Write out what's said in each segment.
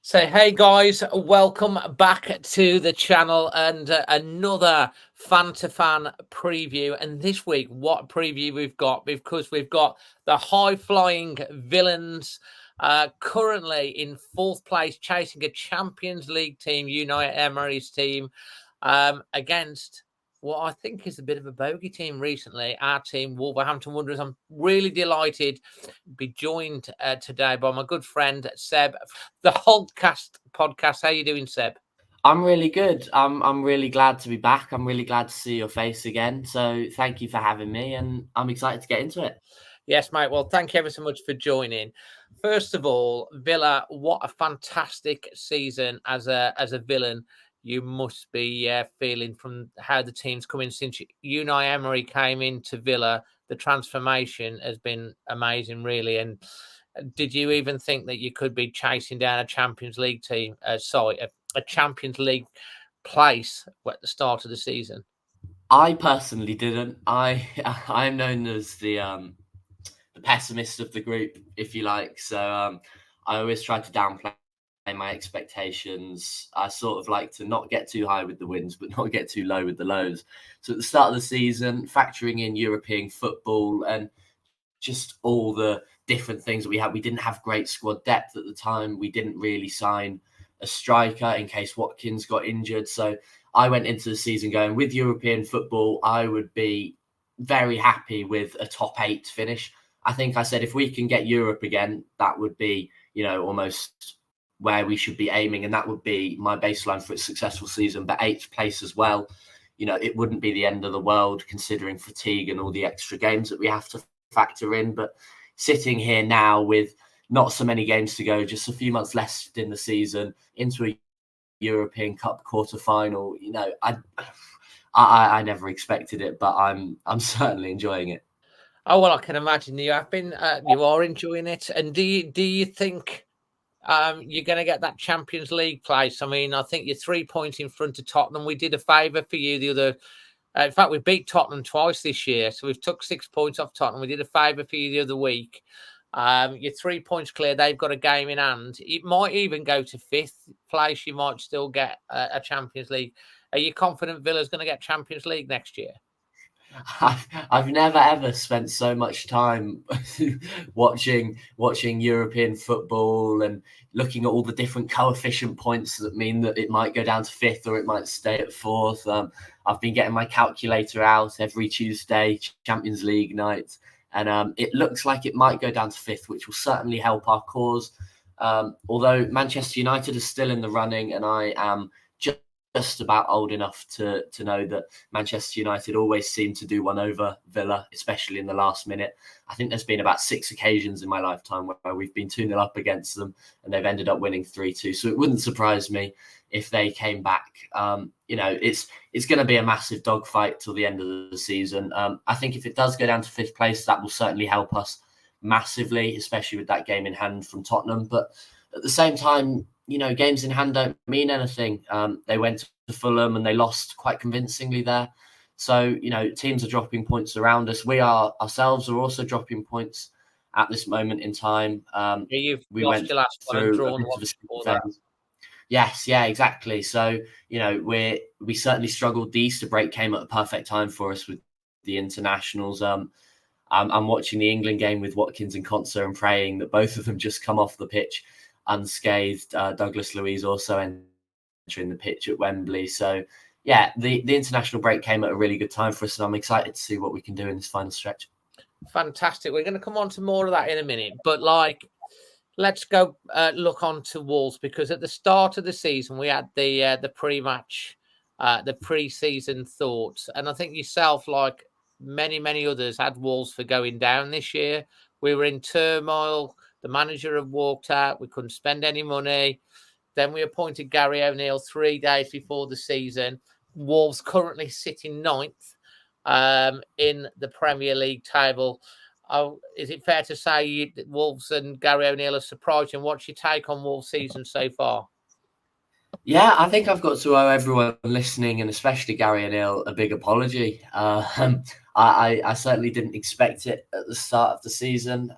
So, hey guys, welcome back to the channel and another fan to fan preview. And this week, what preview we've got? Because we've got the high flying villains currently in fourth place, chasing a Champions League team, Unai Emery's team, against what I think is a bit of a bogey team recently, our team, Wolverhampton Wanderers. I'm really delighted to be joined today by my good friend, Seb, the Holtecast podcast. How you doing, Seb? I'm really good. I'm really glad to be back. I'm really glad to see your face again. So thank you for having me, and I'm excited to get into it. Yes, mate. Well, thank you ever so much for joining. First of all, Villa, what a fantastic season as a villain you must be feeling from how the team's coming since Unai Emery came into Villa. The transformation has been amazing, really. And did you even think that you could be chasing down a Champions League team, a Champions League place at the start of the season? I personally didn't. I'm known as the pessimist of the group, if you like. So I always try to downplay my expectations. I sort of like to not get too high with the wins, but not get too low with the lows. So at the start of the season, factoring in European football and just all the different things that we had, we didn't have great squad depth at the time. We didn't really sign a striker in case Watkins got injured. So I went into the season going, with European football, I would be very happy with a top 8 finish. I think I said if we can get Europe again, that would be, almost where we should be aiming, and that would be my baseline for a successful season. But 8th place as well, it wouldn't be the end of the world considering fatigue and all the extra games that we have to factor in. But sitting here now with not so many games to go, just a few months left in the season, into a European Cup quarter-final, I never expected it, but I'm certainly enjoying it. Oh well, I can imagine you have been. You are enjoying it, and do you think you're going to get that Champions League place? I mean, I think you're 3 points in front of Tottenham. We did a favour for you the other. In fact, we beat Tottenham twice this year, so we've took 6 points off Tottenham. We did a favour for you the other week. You're 3 points clear. They've got a game in hand. It might even go to 5th place. You might still get a Champions League. Are you confident Villa's going to get Champions League next year? I've never ever spent so much time watching European football and looking at all the different coefficient points that mean that it might go down to 5th or it might stay at 4th. I've been getting my calculator out every Tuesday, Champions League night, and it looks like it might go down to 5th, which will certainly help our cause. Although Manchester United is still in the running, and I am just about old enough to know that Manchester United always seem to do one over Villa, especially in the last minute. I think there's been about 6 occasions in my lifetime where we've been 2-0 up against them and they've ended up winning 3-2. So it wouldn't surprise me if they came back. It's going to be a massive dogfight till the end of the season. I think if it does go down to 5th place, that will certainly help us massively, especially with that game in hand from Tottenham. But at the same time, games in hand don't mean anything. They went to Fulham and they lost quite convincingly there. So, teams are dropping points around us. We ourselves are also dropping points at this moment in time. You've we lost went your last one and drawn one. Yes, yeah, exactly. So, we certainly struggled. The Easter break came at a perfect time for us with the internationals. I'm watching the England game with Watkins and Konsa and praying that both of them just come off the pitch unscathed. Douglas Luiz also entering the pitch at Wembley. So, yeah, the international break came at a really good time for us, and I'm excited to see what we can do in this final stretch. Fantastic. We're going to come on to more of that in a minute, but let's go look on to Wolves, because at the start of the season we had the pre-match, the pre-season thoughts, and I think yourself, like many others, had Wolves for going down this year. We were in turmoil. The manager had walked out. We couldn't spend any money. Then we appointed Gary O'Neill 3 days before the season. Wolves currently sitting 9th in the Premier League table. Is it fair to say Wolves and Gary O'Neill are surprised? And what's your take on Wolves' season so far? Yeah, I think I've got to owe everyone listening, and especially Gary O'Neill, a big apology. I certainly didn't expect it at the start of the season.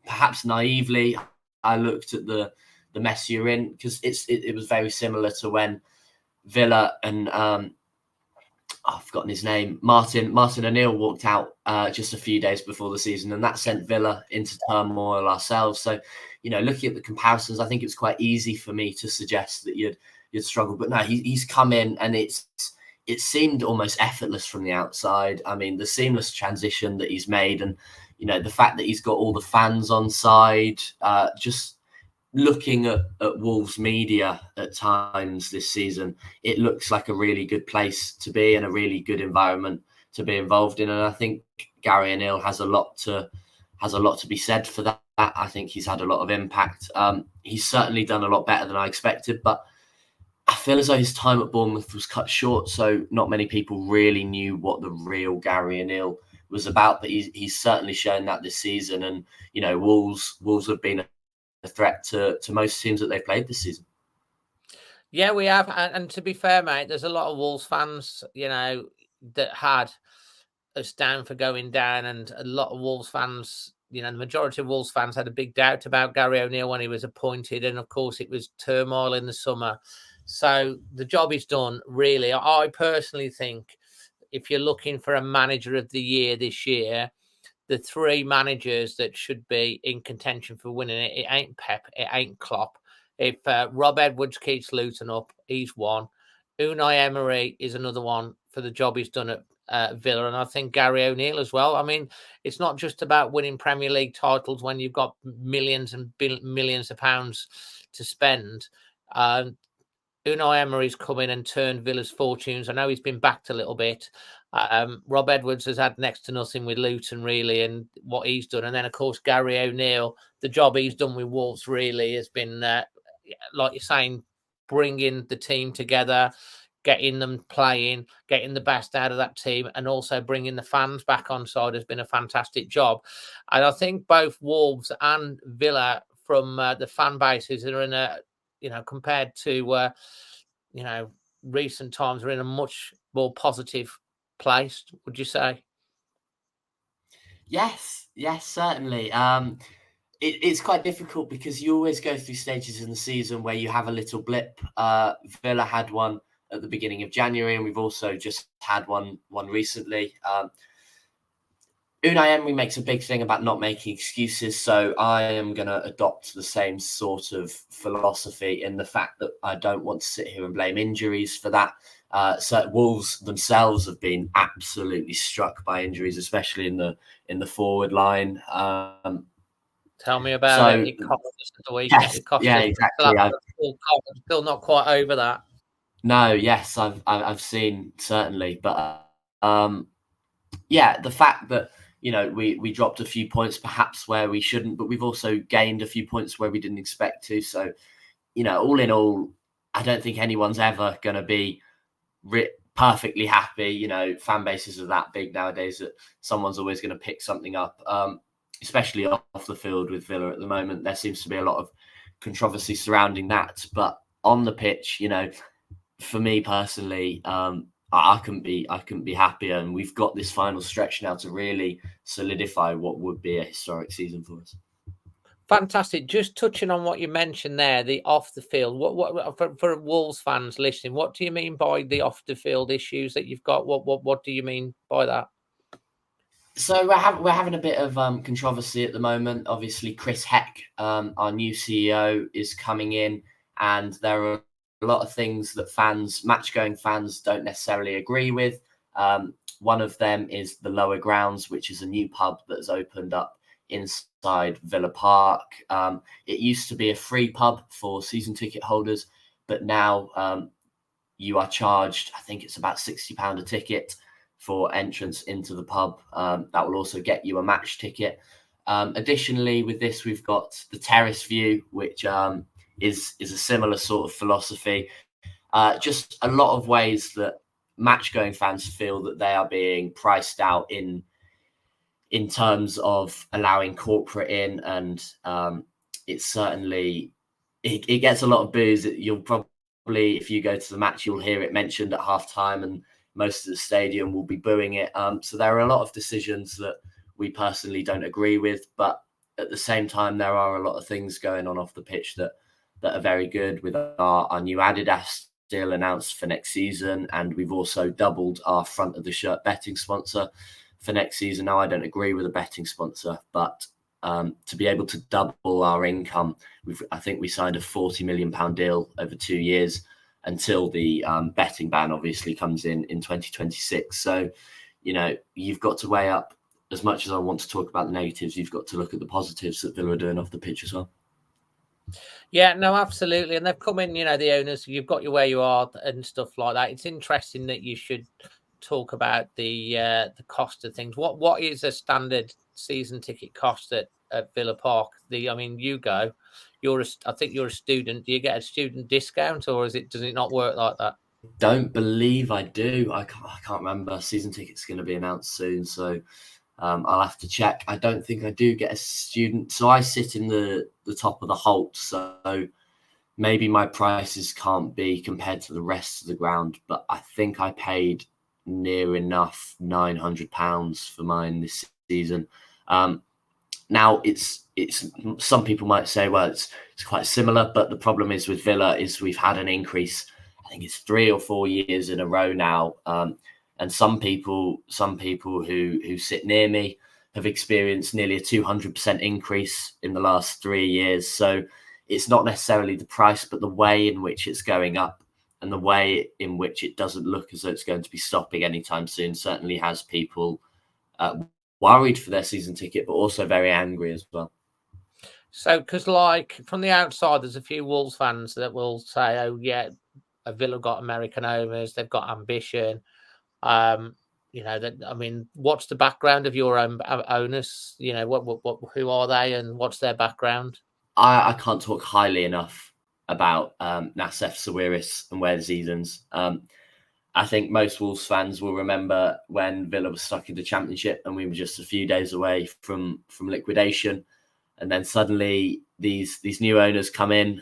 Perhaps naively, I looked at the mess you're in, because it was very similar to when Villa and I've forgotten his name, Martin O'Neill walked out just a few days before the season, and that sent Villa into turmoil ourselves. So, looking at the comparisons, I think it was quite easy for me to suggest that you'd struggle. But no, he's come in, and it seemed almost effortless from the outside. I mean, the seamless transition that he's made, and the fact that he's got all the fans on side, just looking at Wolves media at times this season, it looks like a really good place to be and a really good environment to be involved in. And I think Gary O'Neill has a lot to be said for that. I think he's had a lot of impact. He's certainly done a lot better than I expected, but I feel as though his time at Bournemouth was cut short, so not many people really knew what the real Gary O'Neill was about. But he's certainly shown that this season, and Wolves have been a threat to most teams that they've played this season. Yeah, we have, and to be fair, mate, there's a lot of Wolves fans, that had us down for going down, and a lot of Wolves fans, the majority of Wolves fans had a big doubt about Gary O'Neill when he was appointed, and of course it was turmoil in the summer. So the job is done, really. I personally think if you're looking for a manager of the year this year, the three managers that should be in contention for winning it ain't Pep, it ain't Klopp. If Rob Edwards keeps Luton up, he's one. Unai Emery is another one for the job he's done at Villa, and I think Gary O'Neill as well. I mean, it's not just about winning Premier League titles when you've got millions and millions of pounds to spend. Unai Emery's come in and turned Villa's fortunes. I know he's been backed a little bit. Rob Edwards has had next to nothing with Luton, really, and what he's done. And then, of course, Gary O'Neill, the job he's done with Wolves really has been, like you're saying, bringing the team together, getting them playing, getting the best out of that team, and also bringing the fans back on side has been a fantastic job. And I think both Wolves and Villa, from the fan bases, are in a, compared to, recent times, are in a much more positive place, would you say? Yes, certainly. It's quite difficult because you always go through stages in the season where you have a little blip. Villa had one at the beginning of January, and we've also just had one recently. Unai Emery makes a big thing about not making excuses, so I am going to adopt the same sort of philosophy in the fact that I don't want to sit here and blame injuries for that. So Wolves themselves have been absolutely struck by injuries, especially in the forward line. Tell me about it. It cost us the weekend. Yes, it cost yeah, us exactly. I'm still not quite over that. No, yes, I've seen, certainly, but yeah, the fact that we dropped a few points perhaps where we shouldn't, but we've also gained a few points where we didn't expect to. So, all in all, I don't think anyone's ever going to be perfectly happy. Fan bases are that big nowadays that someone's always going to pick something up, especially off the field with Villa at the moment. There seems to be a lot of controversy surrounding that, but on the pitch, for me personally, I couldn't be happier, and we've got this final stretch now to really solidify what would be a historic season for us. Fantastic. Just touching on what you mentioned there, the off the field. What for Wolves fans listening? What do you mean by the off the field issues that you've got? What do you mean by that? So we're having a bit of controversy at the moment. Obviously, Chris Heck, our new CEO, is coming in, and there are a lot of things that match-going fans don't necessarily agree with. One of them is the Lower Grounds, which is a new pub that's opened up inside Villa Park. It used to be a free pub for season ticket holders, but now you are charged, I think it's about £60 a ticket for entrance into the pub. That will also get you a match ticket. Additionally, with this, we've got the terrace view, which is a similar sort of philosophy. Just a lot of ways that match-going fans feel that they are being priced out in terms of allowing corporate in, and it's certainly it gets a lot of boos. You'll probably, if you go to the match, you'll hear it mentioned at halftime, and most of the stadium will be booing it. So there are a lot of decisions that we personally don't agree with, but at the same time, there are a lot of things going on off the pitch that that are very good, with our new Adidas deal announced for next season, and we've also doubled our front of the shirt betting sponsor for next season. Now, I don't agree with a betting sponsor, but to be able to double our income, I think we signed a £40 million deal over 2 years until the betting ban obviously comes in 2026. So, you've got to weigh up, as much as I want to talk about the negatives, you've got to look at the positives that Villa are doing off the pitch as well. Yeah, no, absolutely. And they've come in, the owners, you've got you where you are and stuff like that. It's interesting that you should talk about the cost of things. What is a standard season ticket cost at Villa Park? You go, I think you're a student. Do you get a student discount, or does it not work like that? Don't believe I do. I can't remember. Season ticket's going to be announced soon, so I'll have to check. I don't think I do get a student. So I sit in the top of the Holt, so maybe my prices can't be compared to the rest of the ground, but I think I paid near enough £900 for mine this season. Now it's some people might say, well, it's quite similar, but the problem is with Villa is we've had an increase. I think it's 3 or 4 years in a row now. And some people who sit near me have experienced nearly a 200% increase in the last 3 years. So it's not necessarily the price, but the way in which it's going up and the way in which it doesn't look as though it's going to be stopping anytime soon certainly has people worried for their season ticket, but also very angry as well. So, because from the outside, there's a few Wolves fans that will say, "Oh yeah, Villa got American owners, they've got ambition." What's the background of your owners? Who are they and what's their background? I can't talk highly enough about Nassef Sawiris and Wes Edens. I think most Wolves fans will remember when Villa was stuck in the Championship and we were just a few days away from liquidation. And then suddenly these new owners come in,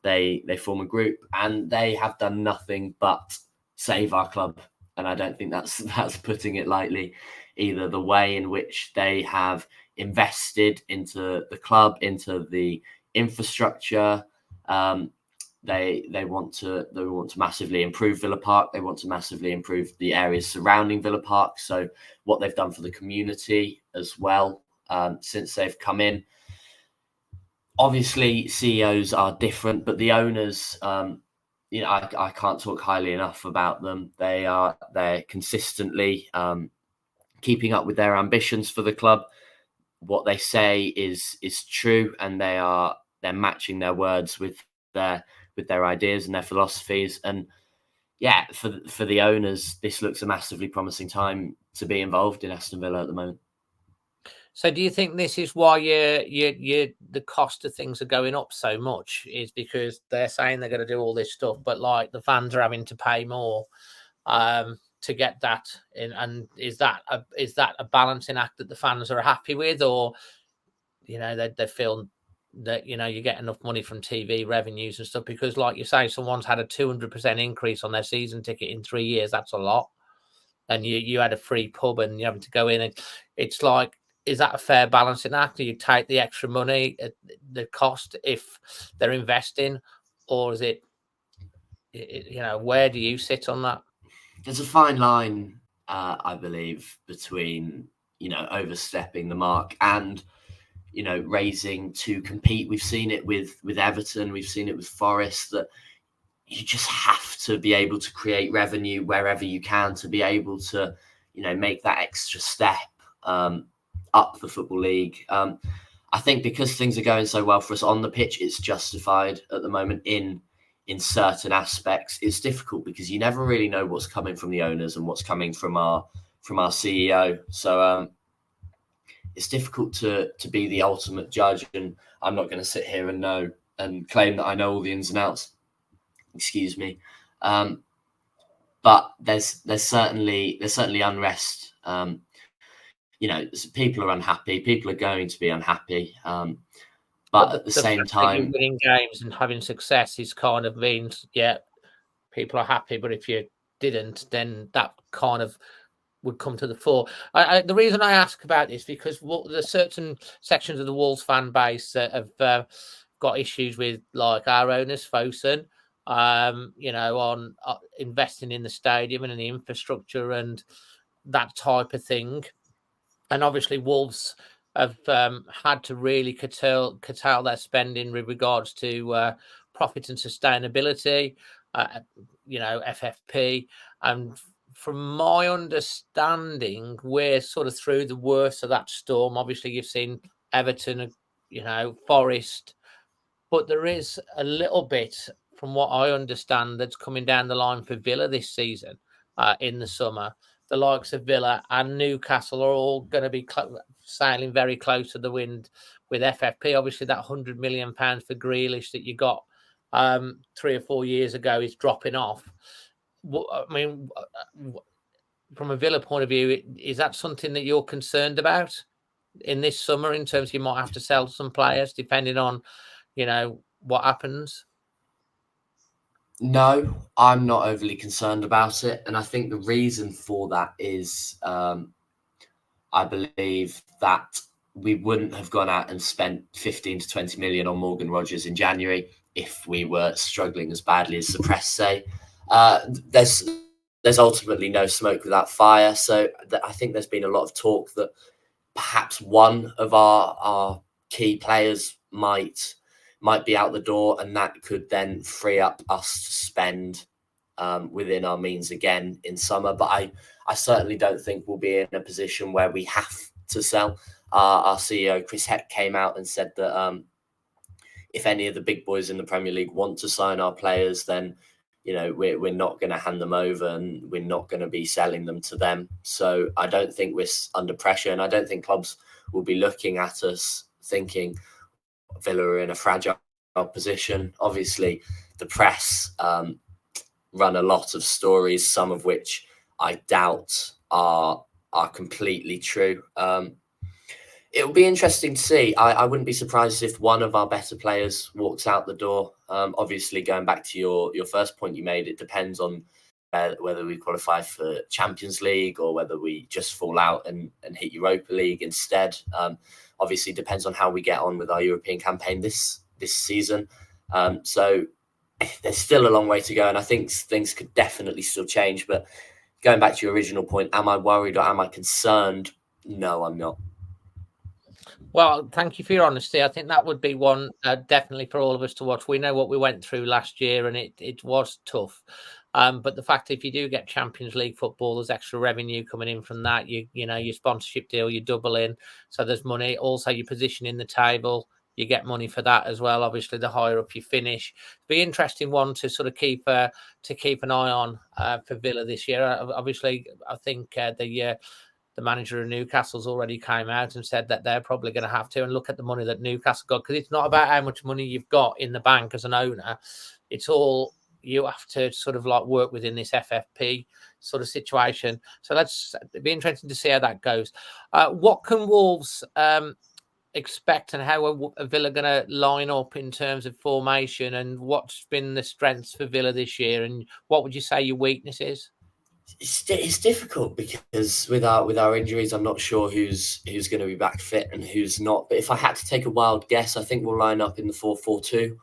they form a group and they have done nothing but save our club. And I don't think that's putting it lightly either. The way in which they have invested into the club, into the infrastructure, they want to massively improve Villa Park. They want to massively improve the areas surrounding Villa Park. So what they've done for the community as well since they've come in. Obviously, CEOs are different, but the owners, I can't talk highly enough about them. They're consistently keeping up with their ambitions for the club. What they say is true, and they're matching their words with their ideas and their philosophies. And yeah, for the owners, this looks a massively promising time to be involved in Aston Villa at the moment. So do you think this is why the cost of things are going up so much, is because they're saying they're going to do all this stuff, but the fans are having to pay more to get that in? And is that a balancing act that the fans are happy with, or they feel that you get enough money from TV revenues and stuff? Because like you say, someone's had a 200% increase on their season ticket in 3 years. That's a lot. And you had a free pub and you having to go in, and it's like, is that a fair balancing act? Do you take the extra money at the cost if they're investing, or is it where do you sit on that? There's a fine line, I believe, between overstepping the mark and raising to compete. We've seen it with Everton, we've seen it with Forest, that you just have to be able to create revenue wherever you can to be able to make that extra step up the Football League. I think because things are going so well for us on the pitch, it's justified at the moment. In certain aspects, it's difficult because you never really know what's coming from the owners and what's coming from our CEO. So it's difficult to be the ultimate judge, and I'm not going to sit here and claim that I know all the ins and outs. Excuse me. But there's certainly unrest. People are unhappy. People are going to be unhappy. But at the same time, winning games and having success is kind of means, yeah, people are happy. But if you didn't, then that kind of would come to the fore. The reason I ask about this because there's certain sections of the Wolves fan base that have got issues with like our owners, Fosun, on investing in the stadium and in the infrastructure and that type of thing. And obviously, Wolves have had to really curtail their spending with regards to profit and sustainability, FFP. And from my understanding, we're sort of through the worst of that storm. Obviously, you've seen Everton, Forest, but there is a little bit, from what I understand, that's coming down the line for Villa this season in the summer. The likes of Villa and Newcastle are all going to be sailing very close to the wind with FFP. Obviously, that £100 million for Grealish that you got 3 or 4 years ago is dropping off. I mean, from a Villa point of view, is that something that you're concerned about in this summer, in terms of you might have to sell some players depending on what happens? No, I'm not overly concerned about it. And I think the reason for that is I believe that we wouldn't have gone out and spent 15 to 20 million on Morgan Rogers in January if we were struggling as badly as the press say. There's ultimately no smoke without fire. So I think there's been a lot of talk that perhaps one of our key players might be out the door, and that could then free up us to spend within our means again in summer. But I certainly don't think we'll be in a position where we have to sell. Our CEO, Chris Heck, came out and said that if any of the big boys in the Premier League want to sign our players, then we're not going to hand them over, and we're not going to be selling them to them. So I don't think we're under pressure, and I don't think clubs will be looking at us thinking Villa are in a fragile position. Obviously, the press run a lot of stories, some of which I doubt are completely true. It will be interesting to see. I wouldn't be surprised if one of our better players walks out the door. Obviously, going back to your first point you made, it depends on whether we qualify for Champions League or whether we just fall out and hit Europa League instead. Obviously, depends on how we get on with our European campaign this season. So there's still a long way to go, and I think things could definitely still change. But going back to your original point, am I worried or am I concerned? No, I'm not. Well, thank you for your honesty. I think that would be one definitely for all of us to watch. We know what we went through last year, and it was tough. But the fact, if you do get Champions League football, there's extra revenue coming in from that. Your sponsorship deal, you double in, so there's money. Also, your position in the table, you get money for that as well. Obviously, the higher up you finish, be an interesting one to sort of keep an eye on for Villa this year. Obviously, I think the manager of Newcastle's already came out and said that they're probably going to have to, and look at the money that Newcastle got, because it's not about how much money you've got in the bank as an owner. It's all, you have to sort of like work within this FFP sort of situation. So it'd be interesting to see how that goes. What can Wolves expect, and how are Villa going to line up in terms of formation, and what's been the strengths for Villa this year, and what would you say your weakness is? It's difficult because with our injuries, I'm not sure who's going to be back fit and who's not. But if I had to take a wild guess, I think we'll line up in the 4-4-2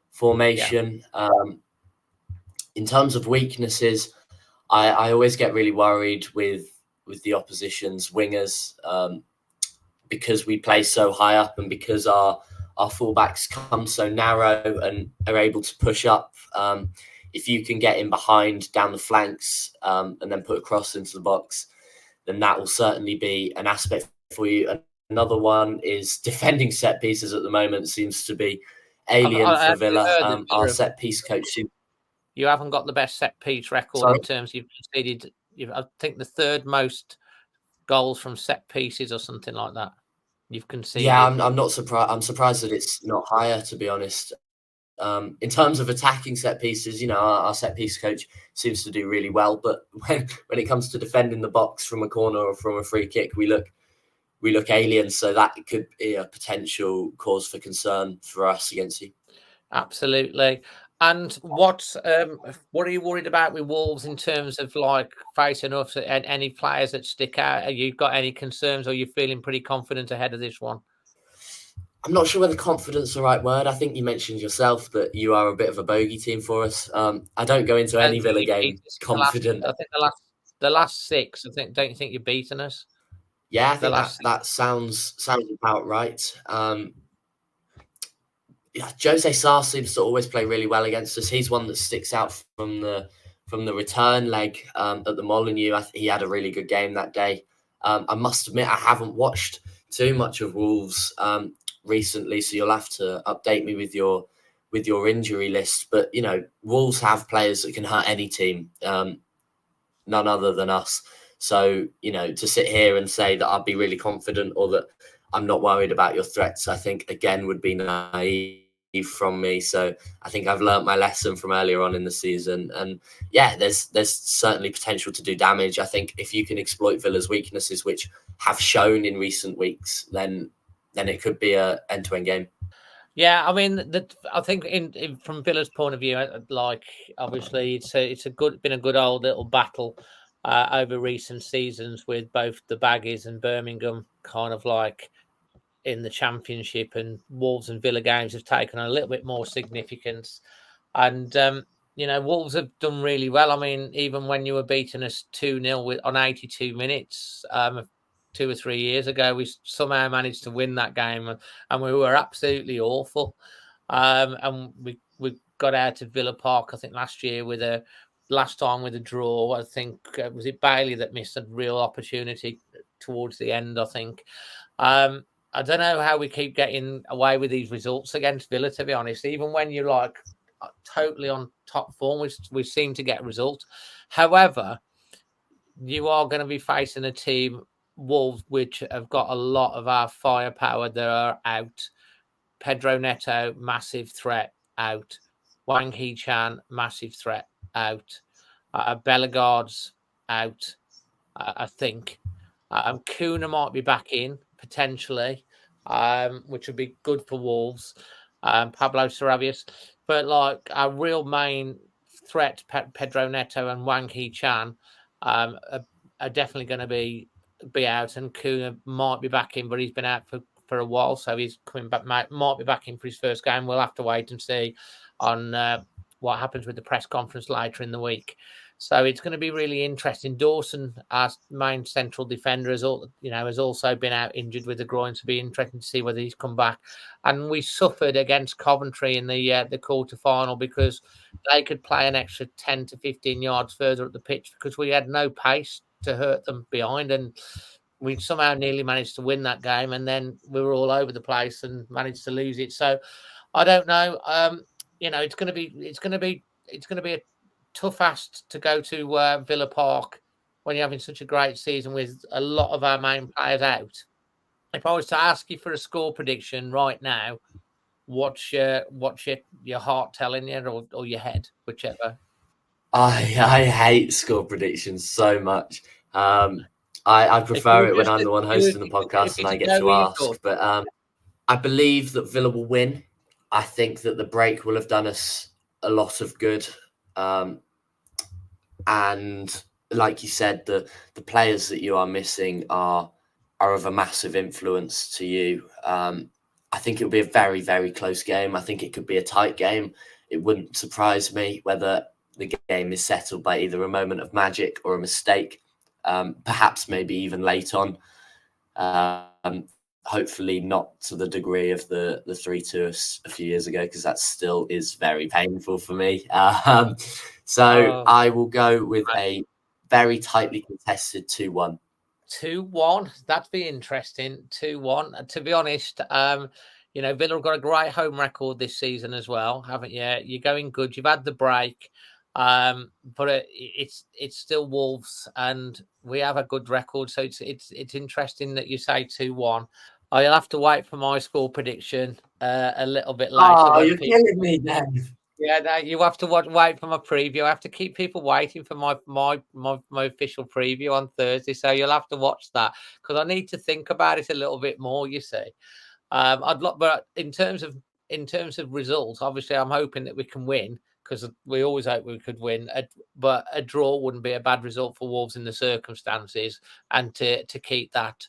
formation. Yeah. In terms of weaknesses, I always get really worried with the opposition's wingers because we play so high up, and because our fullbacks come so narrow and are able to push up. If you can get in behind down the flanks and then put a cross into the box, then that will certainly be an aspect for you. Another one is defending set pieces. At the moment seems to be alien for Villa. Our set piece coach. You haven't got the best set piece record in terms you've conceded. I think the third most goals from set pieces or something like that. You've conceded. Yeah, I'm not surprised. I'm surprised that it's not higher, to be honest. In terms of attacking set pieces, our set piece coach seems to do really well. But when it comes to defending the box from a corner or from a free kick, we look alien. So that could be a potential cause for concern for us against you. Absolutely. And what are you worried about with Wolves in terms of like facing us and any players that stick out? Have you got any concerns, or are you feeling pretty confident ahead of this one? I'm not sure whether confidence is the right word. I think you mentioned yourself that you are a bit of a bogey team for us. I don't go into I any don't think Villa you beat game us in the last. confident. I think the last six. I think. Don't you think you've beaten us? Yeah, I The think last six. that sounds about right. Yeah, Jose Sarr seems to always play really well against us. He's one that sticks out from the return leg at the Molineux. He had a really good game that day. I must admit I haven't watched too much of Wolves recently, so you'll have to update me with your injury list. But you know, Wolves have players that can hurt any team, none other than us. So you know, to sit here and say that I'd be really confident or that I'm not worried about your threats, I think again would be naive from me. So I think I've learnt my lesson from earlier on in the season, and yeah, there's certainly potential to do damage. I think if you can exploit Villa's weaknesses, which have shown in recent weeks, then it could be a end-to-end game. Yeah, I mean, I think from Villa's point of view, like obviously it's been a good old little battle over recent seasons with both the Baggies and Birmingham, kind of like in the Championship, and Wolves and Villa games have taken a little bit more significance. And Wolves have done really well. I mean, even when you were beating us 2-0 on 82 minutes 2 or 3 years ago, we somehow managed to win that game, and we were absolutely awful. And we got out of Villa Park, I think, last time with a draw. I think was it Bailey that missed a real opportunity towards the end, I think. I don't know how we keep getting away with these results against Villa, to be honest. Even when you're like totally on top form, we seem to get results. However, you are going to be facing a team, Wolves, which have got a lot of our firepower that are out. Pedro Neto, massive threat, out. Wang Hee-chan, massive threat, out. Bellegarde's out, I think. Kuna might be back in, potentially, which would be good for Wolves. Pablo Sarabias. But like our real main threat, Pedro Neto and Wang Hee-chan, are definitely going to be out, and Kuna might be back in, but he's been out for a while, so he's coming back. Might be back in for his first game. We'll have to wait and see on what happens with the press conference later in the week. So it's going to be really interesting. Dawson, our main central defender, has also been out injured with the groin, so it'll be interesting to see whether he's come back. And we suffered against Coventry in the quarter final because they could play an extra 10 to 15 yards further up the pitch because we had no pace to hurt them behind, and we somehow nearly managed to win that game, and then we were all over the place and managed to lose it. So I don't know. It's going to be a tough ask to go to Villa Park when you're having such a great season with a lot of our main players out. If I was to ask you for a score prediction right now, what's your heart telling you, or your head, whichever? I hate score predictions so much. I prefer it when I'm the one hosting the podcast and I get to ask. But I believe that Villa will win. I think that the break will have done us a lot of good. And like you said, the players that you are missing are of a massive influence to you. I think it'll be a very, very close game. I think it could be a tight game. It wouldn't surprise me whether the game is settled by either a moment of magic or a mistake, perhaps maybe even late on. Hopefully not to the degree of the 3-2 a few years ago, because that still is very painful for me. So I will go with a very tightly contested 2-1. 2-1. That'd be interesting. 2-1. To be honest, Villa have got a great home record this season as well, haven't you? You're going good. You've had the break, but it's still Wolves, and we have a good record. So it's interesting that you say 2-1. I'll have to wait for my score prediction a little bit later. Oh, you're killing me, Dave. Yeah, no, you have to wait for my preview. I have to keep people waiting for my official preview on Thursday, so you'll have to watch that because I need to think about it a little bit more. You see, but in terms of results, obviously, I'm hoping that we can win because we always hope we could win. But a draw wouldn't be a bad result for Wolves in the circumstances, and to keep that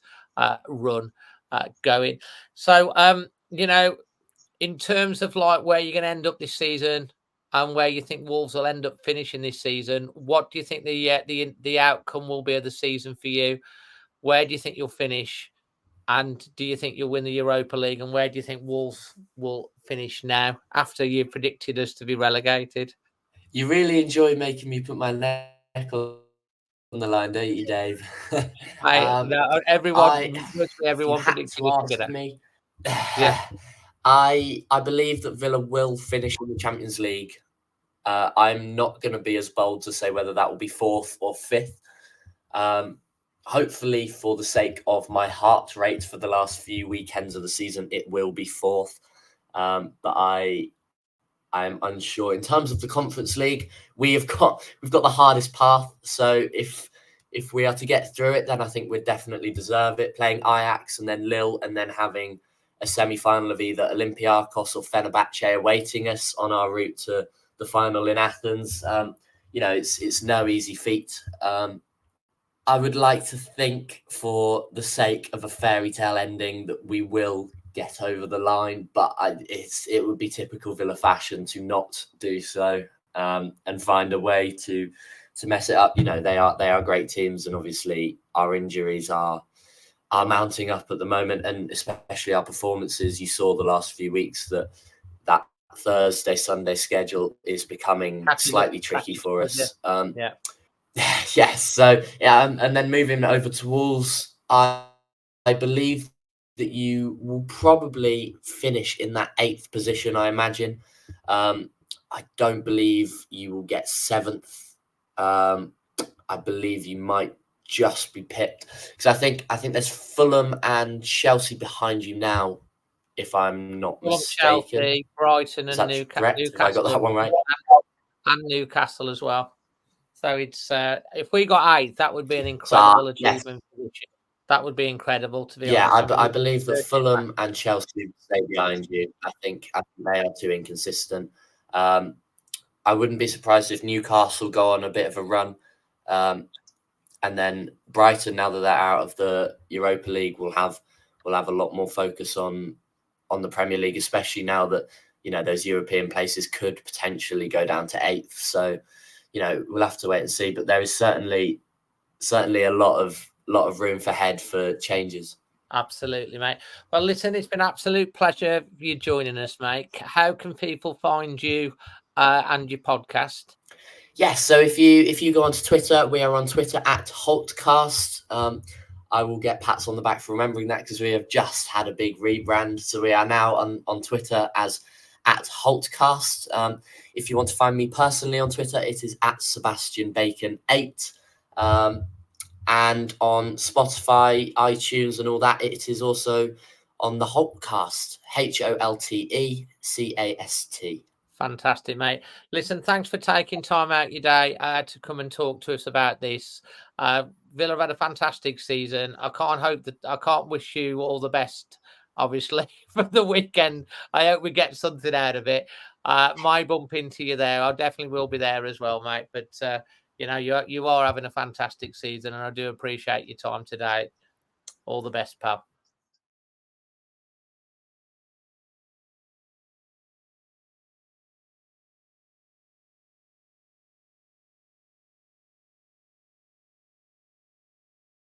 run going. So in terms of like where you're going to end up this season and where you think Wolves will end up finishing this season, what do you think the outcome will be of the season for you? Where do you think you'll finish? And do you think you'll win the Europa League? And where do you think Wolves will finish now after you predicted us to be relegated? You really enjoy making me put my neck on the line, don't you, Dave? Everyone if you had predicted to us to ask get it. me, Yeah. I believe that Villa will finish in the Champions League. I'm not going to be as bold to say whether that will be 4th or 5th. Hopefully, for the sake of my heart rate for the last few weekends of the season, it will be 4th. But I'm unsure. In terms of the Conference League, we've got the hardest path. So if we are to get through it, then I think we'd definitely deserve it. Playing Ajax and then Lille, and then having a semi-final of either Olympiacos or Fenerbahce awaiting us on our route to the final in Athens. It's no easy feat. I would like to think, for the sake of a fairy tale ending, that we will get over the line, but it would be typical Villa fashion to not do so, and find a way to mess it up. They are great teams, and obviously our injuries are mounting up at the moment, and especially our performances. You saw the last few weeks that Thursday, Sunday schedule is becoming slightly tricky for us. Yeah. Yes. So and then moving over to Wolves, I believe that you will probably finish in that 8th position, I imagine. I don't believe you will get 7th. I believe you might just be pipped, because I think there's Fulham and Chelsea behind you now, if I'm not mistaken. Chelsea, Brighton, and Newcastle. Have I got that one right? And Newcastle as well. So it's if we got 8th, that would be an incredible achievement. Yes. That would be incredible, to be honest. I believe that Fulham and Chelsea stay behind you. I think they are too inconsistent. I wouldn't be surprised if Newcastle go on a bit of a run. And then Brighton, now that they're out of the Europa League, will have a lot more focus on the Premier League, especially now that those European places could potentially go down to 8th. So we'll have to wait and see. But there is certainly a lot of room for changes. Absolutely, mate. Well, listen, it's been an absolute pleasure you joining us, mate. How can people find you and your podcast? Yes, so if you go onto Twitter, we are on Twitter at Holtecast. I will get pats on the back for remembering that, because we have just had a big rebrand. So we are now on Twitter as at Holtecast. If you want to find me personally on Twitter, it is at SebastianBacon8. And on Spotify, iTunes, and all that, it is also on the Holtecast, HOLTECAST. Fantastic, mate. Listen, thanks for taking time out your day to come and talk to us about this. Villa have had a fantastic season. I can't wish you all the best, obviously, for the weekend. I hope we get something out of it. My bump into you there. I definitely will be there as well, mate. But you are having a fantastic season, and I do appreciate your time today. All the best, pal.